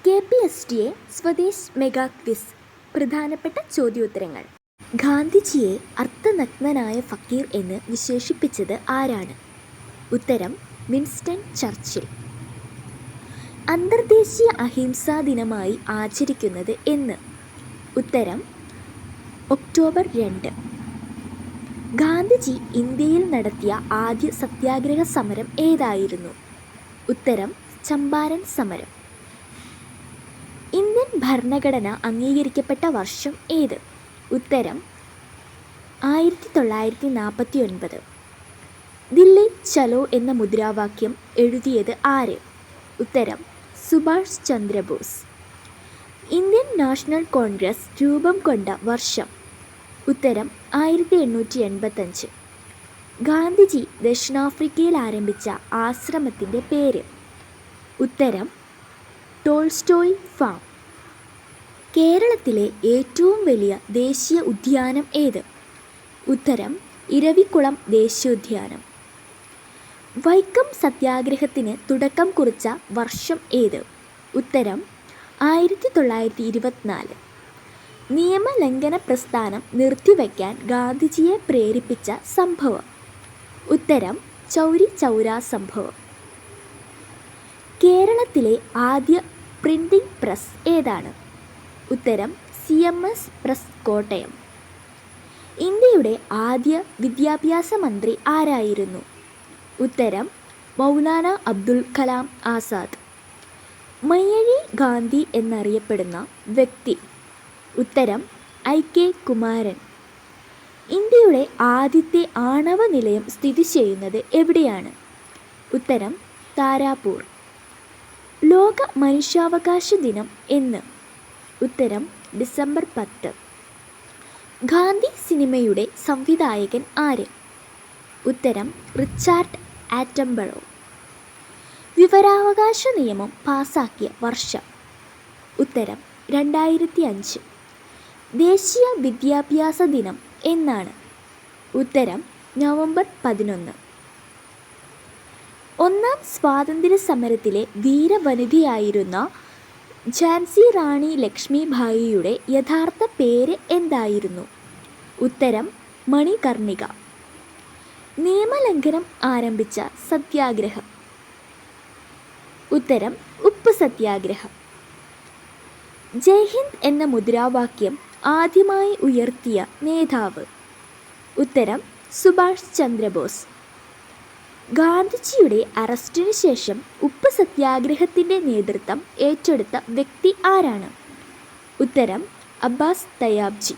KPSTA Swadesh mega quiz. പ്രധാനപ്പെട്ട ചോദ്യോത്തരങ്ങൾ. ഗാന്ധിജിയെ അർദ്ധനഗ്നനായ ഫക്കീർ എന്ന് വിശേഷിപ്പിച്ചത് ആരാണ്? ഉത്തരം വിൻസ്റ്റൺ ചർച്ചിൽ. അന്തർദേശീയ അഹിംസാ ദിനമായി ആചരിക്കുന്നത് എന്ന്? ഉത്തരം ഒക്ടോബർ 2. ഗാന്ധിജി ഇന്ത്യയിൽ നടത്തിയ ആദ്യ സത്യാഗ്രഹ സമരം ഏതായിരുന്നു? ഉത്തരം ചമ്പാരൻ സമരം. ഇന്ത്യൻ ഭരണഘടന അംഗീകരിക്കപ്പെട്ട വർഷം ഏത്? ഉത്തരം 1949. ദില്ലി ചലോ എന്ന മുദ്രാവാക്യം എഴുതിയത് ആര്? ഉത്തരം സുഭാഷ് ചന്ദ്രബോസ്. ഇന്ത്യൻ നാഷണൽ കോൺഗ്രസ് രൂപം കൊണ്ട വർഷം? ഉത്തരം 1885. ഗാന്ധിജി ദക്ഷിണാഫ്രിക്കയിൽ ആരംഭിച്ച ആശ്രമത്തിൻ്റെ പേര്? ഉത്തരം ടോൾസ്റ്റോയ് ഫാം. കേരളത്തിലെ ഏറ്റവും വലിയ ദേശീയ ഉദ്യാനം ഏത്? ഉത്തരം ഇരവികുളം ദേശീയോദ്യാനം. വൈക്കം സത്യാഗ്രഹത്തിന് തുടക്കം കുറിച്ച വർഷം ഏത്? ഉത്തരം 1924. നിയമലംഘന പ്രസ്ഥാനം നിർത്തിവയ്ക്കാൻ ഗാന്ധിജിയെ പ്രേരിപ്പിച്ച സംഭവം? ഉത്തരം ചൗരി ചൗരാ സംഭവം. കേരളത്തിലെ ആദ്യ പ്രിന്റിംഗ് പ്രസ് ഏതാണ്? ഉത്തരം CMS പ്രസ് കോട്ടയം. ഇന്ത്യയുടെ ആദ്യ വിദ്യാഭ്യാസ മന്ത്രി ആരായിരുന്നു? ഉത്തരം മൗലാന അബ്ദുൽ കലാം ആസാദ്. മയ്യഴി ഗാന്ധി എന്നറിയപ്പെടുന്ന വ്യക്തി? ഉത്തരം IK കുമാരൻ. ഇന്ത്യയുടെ ആദ്യത്തെ ആണവ നിലയം സ്ഥിതി ചെയ്യുന്നത് എവിടെയാണ്? ഉത്തരം താരാപൂർ. ലോക മനുഷ്യാവകാശ ദിനം എന്ന്? ഉത്തരം ഡിസംബർ 10. ഗാന്ധി സിനിമയുടെ സംവിധായകൻ ആര്? ഉത്തരം റിച്ചാർഡ് ആറ്റംബറോ. വിവരാവകാശ നിയമം പാസാക്കിയ വർഷം? ഉത്തരം 2005. ദേശീയ വിദ്യാഭ്യാസ ദിനം എന്നാണ്? ഉത്തരം നവംബർ 11. ഒന്നാം സ്വാതന്ത്ര്യ സമരത്തിലെ വീരവനിതയായിരുന്ന ഝാൻസി റാണി ലക്ഷ്മിഭായിയുടെ യഥാർത്ഥ പേര് എന്തായിരുന്നു? ഉത്തരം മണികർണിക. നിയമലംഘനം ആരംഭിച്ച സത്യാഗ്രഹം? ഉത്തരം ഉപ്പ് സത്യാഗ്രഹം. ജയ് ഹിന്ദ് എന്ന മുദ്രാവാക്യം ആദ്യമായി ഉയർത്തിയ നേതാവ്? ഉത്തരം സുഭാഷ് ചന്ദ്രബോസ്. ഗാന്ധിജിയുടെ അറസ്റ്റിന് ശേഷം ഉപ്പ് സത്യാഗ്രഹത്തിൻ്റെ നേതൃത്വം ഏറ്റെടുത്ത വ്യക്തി ആരാണ്? ഉത്തരം അബ്ബാസ് തയാബ്ജി.